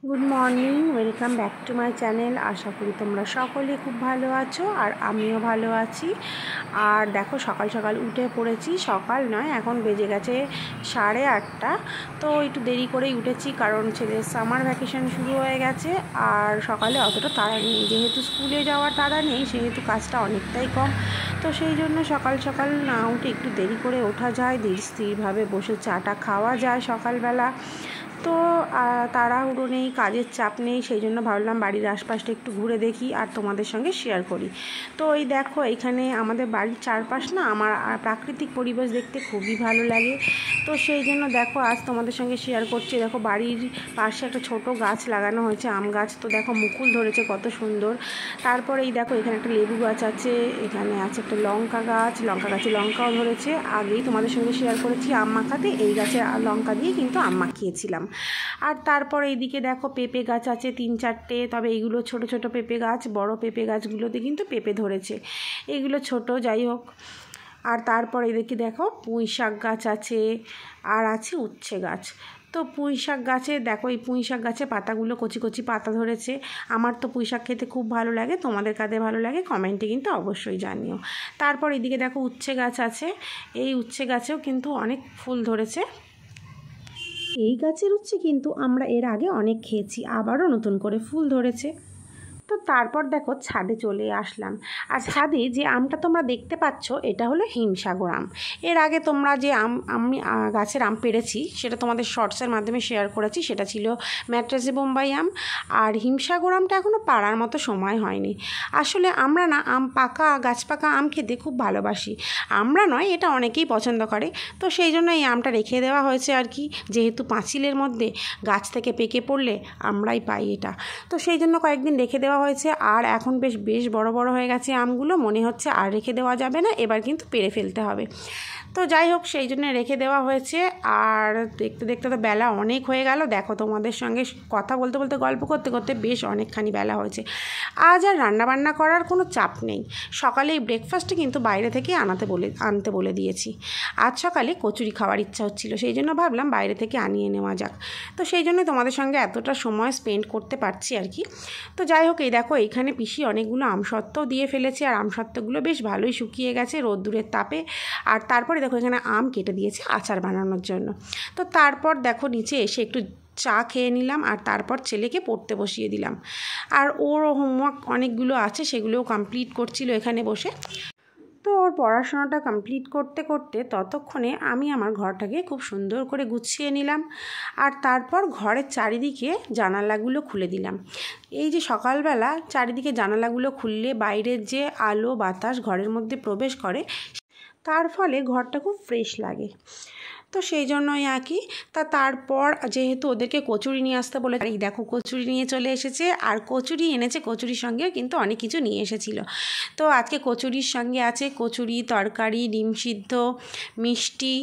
Good morning, welcome back to my channel. আশা করি তোমরা সকলে খুব ভালো আছো আর আমিও ভালো আছি। আর দেখো সকাল সকাল উঠে পড়েছি, সকাল নয় এখন বেজে গেছে 8:30। তো একটু দেরি করেই উঠেছি কারণ ছেলের সামার ভ্যাকেশন শুরু হয়ে গেছে আর সকালে অতটা তাড়া নেই, যেহেতু স্কুলে যাওয়ার তাড়া নেই সেহেতু কাজটা অনেকটাই কম। তো সেই জন্য সকাল সকাল না উঠে একটু দেরি করে ওঠা যায়, ধীর স্থিরভাবে বসে চাটা খাওয়া যায় সকালবেলা। তো তাড়াহুড়ো নেই, কাজের চাপ নেই, সেই জন্য ভাবলাম বাড়ির আশপাশটা একটু ঘুরে দেখি আর তোমাদের সঙ্গে শেয়ার করি। তো এই দেখো এইখানে আমাদের বাড়ির চারপাশ না আমার প্রাকৃতিক পরিবেশ দেখতে খুবই ভালো লাগে। তো সেই জন্য দেখো আজ তোমাদের সঙ্গে শেয়ার করছি। দেখো বাড়ির পাশে একটা ছোট গাছ লাগানো হয়েছে, আম গাছ। তো দেখো মুকুল ধরেছে কত সুন্দর। তারপরে এই দেখো এখানে একটা লেবু গাছ আছে, এখানে আছে একটা লঙ্কা গাছ, লঙ্কা গাছে লঙ্কাও ধরেছে। আগেই তোমাদের সঙ্গে শেয়ার করেছি আম মাখাতে, এই গাছে লঙ্কা দিয়ে কিন্তু আম মাখিয়েছিলাম। আর তারপর এইদিকে দেখো পেঁপে গাছ আছে 3-4টে, তবে এইগুলো ছোট ছোট পেঁপে গাছ, বড় পেঁপে গাছগুলোতে কিন্তু পেঁপে ধরেছে, এগুলো ছোট, যাই হোক। আর তারপর এদিকে দেখো পুঁই শাক গাছ আছে আর আছে উচ্ছে গাছ। তো পুঁই শাক গাছে দেখো, এই পুঁই শাক গাছে পাতাগুলো কচি কচি পাতা ধরেছে। আমার তো পুঁই শাক খেতে খুব ভালো লাগে, তোমাদের কাদের ভালো লাগে কমেন্টে কিন্তু অবশ্যই জানিও। তারপর এদিকে দেখো উচ্ছে গাছ আছে, এই উচ্ছে গাছেও কিন্তু অনেক ফুল ধরেছে। এই গাছের উচ্ছে কিন্তু আমরা এর আগে অনেক খেয়েছি, আবারও নতুন করে ফুল ধরেছে। তো তারপর দেখো ছাদে চলে আসলাম। আর ছাদে যে আমটা তোমরা দেখতে পাচ্ছ এটা হলো হিমসাগর আম। এর আগে তোমরা যে আমি গাছের আম পেড়েছি সেটা তোমাদের শর্টসের মাধ্যমে শেয়ার করেছি, সেটা ছিল ম্যাট্রাসি বোম্বাই আম। আর হিমসাগর আমটা এখনও পাড়ার মতো সময় হয়নি। আসলে আমরা না আম পাকা, গাছ পাকা আম খেতে খুব ভালোবাসি। আমরা নয়, এটা অনেকেই পছন্দ করে। তো সেই জন্য এই আমটা রেখে দেওয়া হয়েছে আর কি, যেহেতু পাঁচিলের মধ্যে গাছ থেকে পেকে পড়লে আমরাই পাই এটা। তো সেই জন্য কয়েকদিন রেখে দেওয়া হয়েছে। আর এখন বেশ বড় বড় হয়ে গেছে আমগুলো, মনে হচ্ছে আর রেখে দেওয়া যাবে না, এবার কিন্তু পেড়ে ফেলতে হবে। তো যাই হোক সেই জন্য রেখে দেওয়া হয়েছে। আর দেখতে দেখতে তো বেলা অনেক হয়ে গেল। দেখো তোমাদের সঙ্গে কথা বলতে বলতে গল্প করতে করতে বেশ অনেকখানি বেলা হয়েছে। আজ আর রান্নাবান্না করার কোনো চাপ নেই, সকালেই ব্রেকফাস্টে কিন্তু বাইরে থেকে আনতে বলে দিয়েছি। আজ সকালে কচুরি খাওয়ার ইচ্ছা হচ্ছিল, সেই জন্য ভাবলাম বাইরে থেকে আনিয়ে নেওয়া যাক। তো সেই জন্য তোমাদের সঙ্গে এতটা সময় স্পেন্ড করতে পারছি আর কি। তো যাই হোক এই দেখো এইখানে পিসি অনেকগুলো আমসত্ত্বও দিয়ে ফেলেছে, আর আমসত্ত্বগুলো বেশ ভালোই শুকিয়ে গেছে রোদ্দুরের তাপে। আর তারপরে দেখো এখানে আম কেটে দিয়েছে আচার বানানোর জন্য। তো তারপর দেখো নিচে এসে একটু চা খেয়ে নিলাম আর তারপর ছেলেকে পড়তে বসিয়ে দিলাম। আর ওর হোমওয়ার্ক অনেকগুলো আছে, সেগুলোও কমপ্লিট করছিল এখানে বসে। তো ওর পড়াশোনাটা কমপ্লিট করতে করতে ততক্ষণে আমি আমার ঘরটাকে খুব সুন্দর করে গুছিয়ে নিলাম। আর তারপর ঘরের চারিদিকে জানালাগুলো খুলে দিলাম। এই যে সকালবেলা চারিদিকে জানালাগুলো খুললে বাইরের যে আলো বাতাস ঘরের মধ্যে প্রবেশ করে, তার ফলে ঘরটা খুব ফ্রেশ লাগে। তো সেই জন্যই আর কি। তারপর যেহেতু ওদেরকে কচুরি নিয়ে আসতে বলে, এই দেখো কচুরি নিয়ে চলে এসেছে। আর কচুরি এনেছে, কচুরির সঙ্গেও কিন্তু অনেক কিছু নিয়ে এসেছিল। তো আজকে কচুরির সঙ্গে আছে কচুরি, তরকারি, ডিম সিদ্ধ, মিষ্টি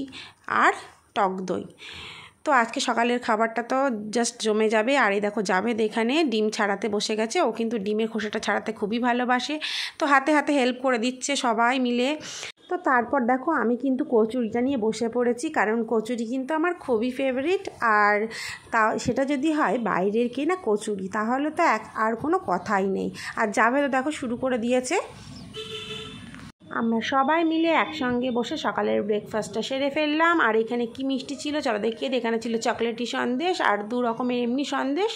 আর টক দই। তো আজকে সকালের খাবারটা তো জাস্ট জমে যাবে। আর এই দেখো জাভেদ এখানে ডিম ছাড়াতে বসে গেছে, ও কিন্তু ডিমের খোসাটা ছাড়াতে খুবই ভালোবাসে। তো হাতে হাতে হেল্প করে দিচ্ছে সবাই মিলে। তো তারপর দেখো আমি কিন্তু কচুরিটা নিয়ে বসে পড়েছি, কারণ কচুরি কিন্তু আমার খুবই ফেভারিট। আর সেটা যদি হয় বাইরের কেনা কচুরি তাহলে তো আর কোনো কথাই নেই। আর জাভেদও দেখো শুরু করে দিয়েছে। আমরা সবাই মিলে একসঙ্গে বসে সকালের ব্রেকফাস্টটা সেরে ফেললাম। আর এখানে কি মিষ্টি ছিল চলো দেখিয়ে দিই। এখানে ছিল চকলেটি সন্দেশ আর 2 রকমের এমনি সন্দেশ,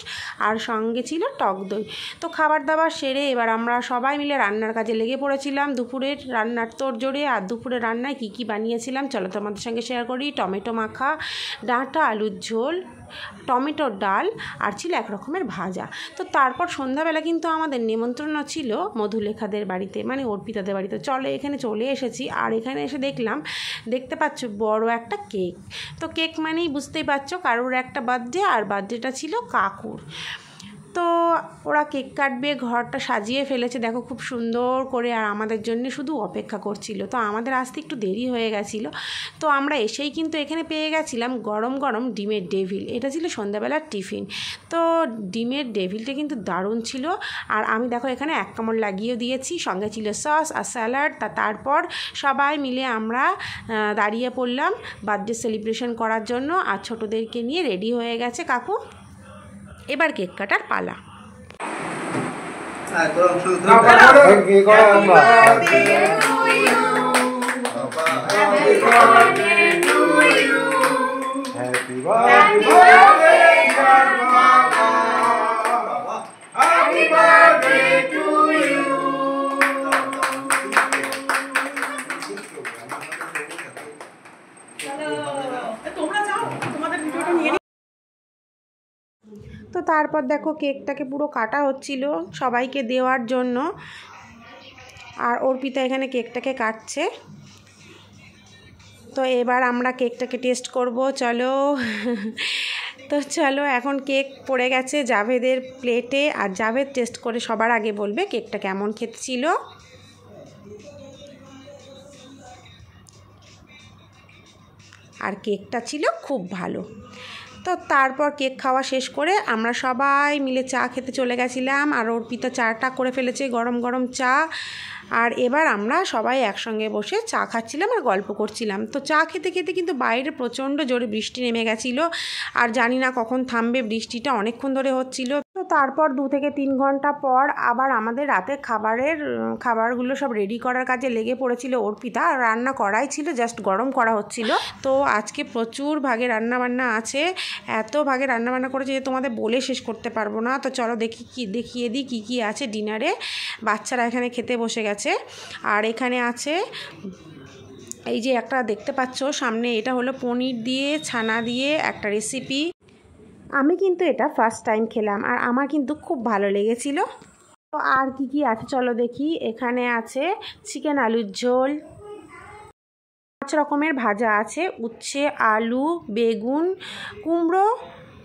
আর সঙ্গে ছিল টক দই। তো খাবার দাবার সেরে এবার আমরা সবাই মিলে রান্নার কাজে লেগে পড়েছিলাম। দুপুরের রান্নার তোড়জোড়ে। আর দুপুরের রান্নায় কী বানিয়েছিলাম চলো তোমাদের সঙ্গে শেয়ার করি। টমেটো মাখা, ডাঁটা আলুর ঝোল, টমেটোর ডাল, আর ছিল এক রকমের ভাজা। তো তারপর সন্ধ্যাবেলা কিন্তু আমাদের নেমন্ত্রণ ছিল মধুলেখাদের বাড়িতে, মানে অর্পিতাদের বাড়িতে। চলো এখানে চলে এসেছি। আর এখানে এসে দেখতে পাচ্ছ বড় একটা কেক। তো কেক মানেই বুঝতেই পারছো কারোর একটা বার্থডে, আর বার্থডেটা ছিল কাকুর। তো ওরা কেক কাটবে, ঘরটা সাজিয়ে ফেলেছে দেখো খুব সুন্দর করে। আর আমাদের জন্য শুধু অপেক্ষা করছিল। তো আমাদের আসতে একটু দেরি হয়ে গেছিলো। তো আমরা এসেই কিন্তু এখানে পেয়ে গেছিলাম গরম গরম ডিমের ডেভিল। এটা ছিল সন্ধ্যাবেলার টিফিন। তো ডিমের ডেভিলটা কিন্তু দারুণ ছিল। আর আমি দেখো এখানে 1 কামড় লাগিয়েও দিয়েছি, সঙ্গে ছিল সস আর স্যালাড। তারপর সবাই মিলে আমরা দাঁড়িয়ে পড়লাম বার্থডে সেলিব্রেশন করার জন্য। আর ছোটোদেরকে নিয়ে রেডি হয়ে গেছে কাকু। এবার কেক কাটার পালা। তো তারপর দেখো কেকটাকে পুরো কাটা হচ্ছিল সবাইকে দেওয়ার জন্য, আর অর্পিতা এখানে কেকটাকে কাটছে। তো এবার আমরা কেকটাকে টেস্ট করব, চলো। তো চলো, এখন কেক পড়ে গেছে জাভেদের প্লেটে, আর জাভেদ টেস্ট করে সবার আগে বলবে কেকটা কেমন খেতে ছিল। আর কেকটা ছিল খুব ভালো। তো তারপর কেক খাওয়া শেষ করে আমরা সবাই মিলে চা খেতে চলে গেছিলাম, আর অর্পিতা চাটা করে ফেলেছে, গরম গরম চা। আর এবার আমরা সবাই একসঙ্গে বসে চা খাচ্ছিলাম আর গল্প করছিলাম। তো চা খেতে খেতে কিন্তু বাইরে প্রচণ্ড জোরে বৃষ্টি নেমে গেছিলো, আর জানি না কখন থামবে, বৃষ্টিটা অনেকক্ষণ ধরে হচ্ছিল। তো তারপর 2 থেকে 3 ঘন্টা পর আবার আমাদের রাতে খাবারগুলো সব রেডি করার কাজে লেগে পড়েছিল অর্পিতা। রান্না করাই ছিল, জাস্ট গরম করা হচ্ছিল। তো আজকে প্রচুর ভাগে রান্নাবান্না আছে, এত ভাগে রান্নাবান্না করেছে যে তোমাদের বলে শেষ করতে পারবো না। তো চলো দেখিয়ে দিই কী কী আছে ডিনারে। বাচ্চারা এখানে খেতে বসে গেছে, আর এখানে আছে এই যে একটা দেখতে পাচ্ছ সামনে, এটা হলো পনির দিয়ে ছানা দিয়ে একটা রেসিপি। আমি কিন্তু এটা ফার্স্ট টাইম খেলাম, আর আমার কিন্তু খুব ভালো লেগেছিল। তো আর কি কি আছে চলো দেখি। এখানে আছে চিকেন আলুর ঝোল, 5 রকমের ভাজা আছে, উচ্ছে, আলু, বেগুন, কুমড়ো,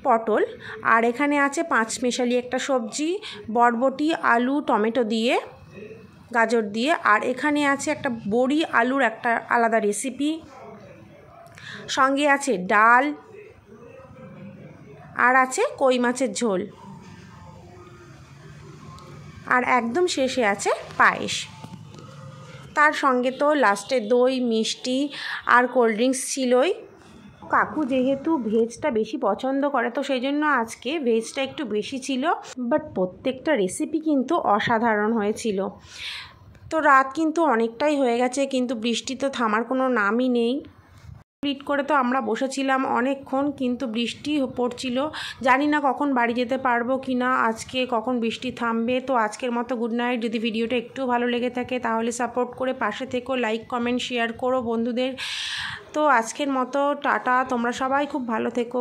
পটল। আর এখানে আছে 5 মেশালি একটা সবজি, বরবটি, আলু, টমেটো দিয়ে, গাজর দিয়ে। আর এখানে আছে একটা বড়ি আলুর একটা আলাদা রেসিপি, সঙ্গে আছে ডাল, আর আছে কই মাছের ঝোল, আর একদম শেষে আছে পায়েস। তার সঙ্গে তো লাস্টে দই, মিষ্টি আর কোল্ড ড্রিঙ্কস ছিলই। কাকু যেহেতু ভেজটা বেশি পছন্দ করে, তো সেই জন্য আজকে ভেজটা একটু বেশি ছিল, বাট প্রত্যেকটা রেসিপি কিন্তু অসাধারণ হয়েছিল। তো রাত কিন্তু অনেকটাই হয়ে গেছে, কিন্তু বৃষ্টি তো থামার কোনো নামই নেই। কমপ্লিট করে তো আমরা বসেছিলাম অনেকক্ষণ, কিন্তু বৃষ্টি পড়ছিল। জানি না কখন বাড়ি যেতে পারবো কি না, আজকে কখন বৃষ্টি থামবে। তো আজকের মতো গুড নাইট। যদি ভিডিওটা একটু ভালো লেগে থাকে তাহলে সাপোর্ট করে পাশে থেকো, লাইক কমেন্ট শেয়ার করো বন্ধুদের। তো আজকের মতো টাটা, তোমরা সবাই খুব ভালো থেকো।